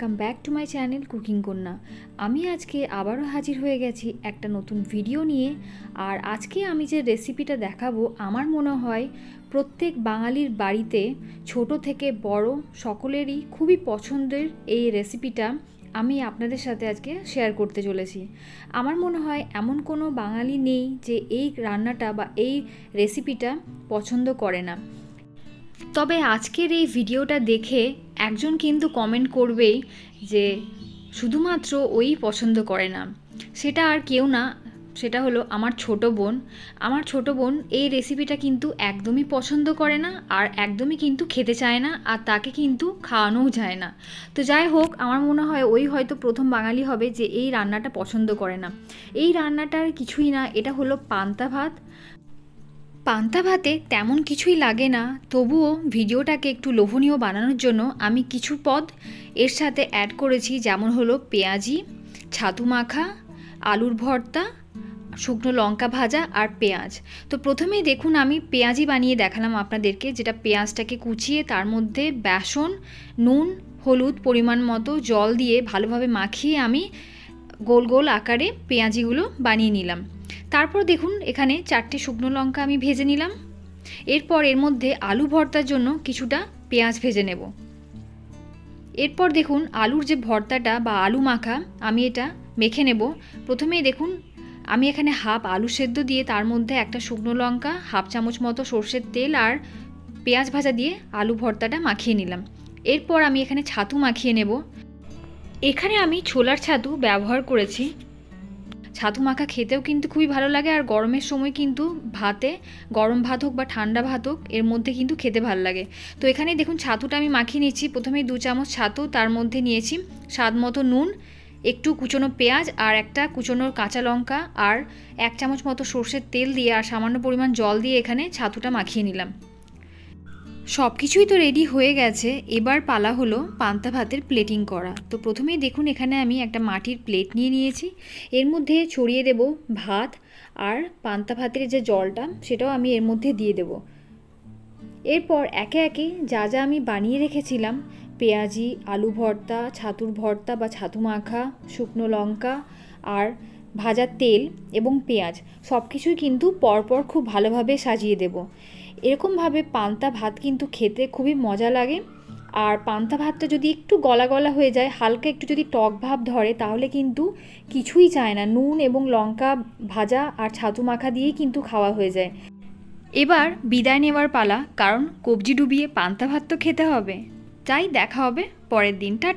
Welcome back to my channel cooking কন্যা। আমি আজকে আবারও হাজির হয়ে গেছি একটা নতুন ভিডিও নিয়ে। আর আজকে আমি যে রেসিপিটা দেখাবো আমার মনে হয় প্রত্যেক বাঙালির বাড়িতে ছোট থেকে বড় সকলেরই খুবই পছন্দের এই রেসিপিটা আমি আপনাদের সাথে আজকে শেয়ার করতে চলেছি। আমার মনে হয় এমন কোনো বাঙালি নেই যে এই রান্নাটা বা এই রেসিপিটা পছন্দ করে না। তবে আজকের এই ভিডিওটা দেখে একজন কিন্তু কমেন্ট করবেই যে শুধুমাত্র ওই পছন্দ করে না, সেটা আর কেউ না, সেটা হলো আমার ছোট বোন। আমার ছোট বোন এই রেসিপিটা কিন্তু একদমই পছন্দ করে না আর একদমই কিন্তু খেতে চায় না, আর তাকে কিন্তু খাওয়ানোও যায় না। তো যাই হোক, আমার মনে হয় ওই হয়তো প্রথম বাঙালি হবে যে এই রান্নাটা পছন্দ করে না। এই রান্নাটার কিছুই না, এটা হলো পান্তা ভাত। পান্তা ভাতে তেমন কিছুই লাগে না, তবুও ভিডিওটাকে একটু লোভনীয় বানানোর জন্য আমি কিছু পদ এর সাথে অ্যাড করেছি, যেমন হলো পেঁয়াজি, ছাতু মাখা, আলুর ভর্তা, শুকনো লঙ্কা ভাজা আর পেঁয়াজ। তো প্রথমেই দেখুন আমি পেঁয়াজি বানিয়ে দেখালাম আপনাদেরকে, যেটা পেঁয়াজটাকে কুচিয়ে তার মধ্যে বেসন, নুন, হলুদ পরিমাণ মতো জল দিয়ে ভালোভাবে মাখিয়ে আমি গোল গোল আকারে পেঁয়াজিগুলো বানিয়ে নিলাম। তারপর দেখুন এখানে 4টে শুকনো লঙ্কা আমি ভেজে নিলাম। এরপর এর মধ্যে আলু ভর্তার জন্য কিছুটা পেঁয়াজ ভেজে নেব। এরপর দেখুন আলুর যে ভর্তাটা বা আলু মাখা আমি এটা মেখে নেব। প্রথমেই দেখুন আমি এখানে হাফ আলু সেদ্ধ দিয়ে তার মধ্যে একটা শুকনো লঙ্কা, হাফ চামচ মতো সর্ষের তেল আর পেঁয়াজ ভাজা দিয়ে আলু ভর্তাটা মাখিয়ে নিলাম। এরপর আমি এখানে ছাতু মাখিয়ে নেব। এখানে আমি ছোলার ছাতু ব্যবহার করেছি। ছাতু মাখা খেতেও কিন্তু খুবই ভালো লাগে, আর গরমের সময় কিন্তু ভাতে, গরম ভাত হোক বা ঠান্ডা ভাত হোক, এর মধ্যে কিন্তু খেতে ভালো লাগে। তো এখানে দেখুন ছাতুটা আমি মাখিয়ে নিচ্ছি। প্রথমেই 2 চামচ ছাতু, তার মধ্যে নিয়েছি স্বাদ মতো নুন, একটু কুচনো পেঁয়াজ আর একটা কুচনো কাঁচা লঙ্কা আর 1 চামচ মতো সর্ষের তেল দিয়ে আর সামান্য পরিমাণ জল দিয়ে এখানে ছাতুটা মাখিয়ে নিলাম। সব কিছুই তো রেডি হয়ে গেছে, এবার পালা হলো পান্তা ভাতের প্লেটিং করা। তো প্রথমেই দেখুন এখানে আমি একটা মাটির প্লেট নিয়ে নিয়েছি, এর মধ্যে ছড়িয়ে দেব ভাত, আর পান্তা ভাতের যে জলটা সেটাও আমি এর মধ্যে দিয়ে দেব। এরপর একে একে যা যা আমি বানিয়ে রেখেছিলাম, পেঁয়াজি, আলু ভর্তা, ছাতুর ভর্তা বা ছাতু মাখা, শুকনো লঙ্কা আর ভাজা তেল এবং পেঁয়াজ, সব কিছুই কিন্তু পরপর খুব ভালোভাবে সাজিয়ে দেব। এরকমভাবে পান্তা ভাত কিন্তু খেতে খুবই মজা লাগে। আর পান্তা ভাতটা যদি একটু গলা গলা হয়ে যায়, হালকা একটু যদি টক ভাব ধরে, তাহলে কিন্তু কিছুই চায় না, নুন এবং লঙ্কা ভাজা আর ছাতু মাখা দিয়েই কিন্তু খাওয়া হয়ে যায়। এবার বিদায় নেওয়ার পালা, কারণ কবজি ডুবিয়ে পান্তা ভাত তো খেতে হবে। তাই দেখা হবে পরের দিনটা।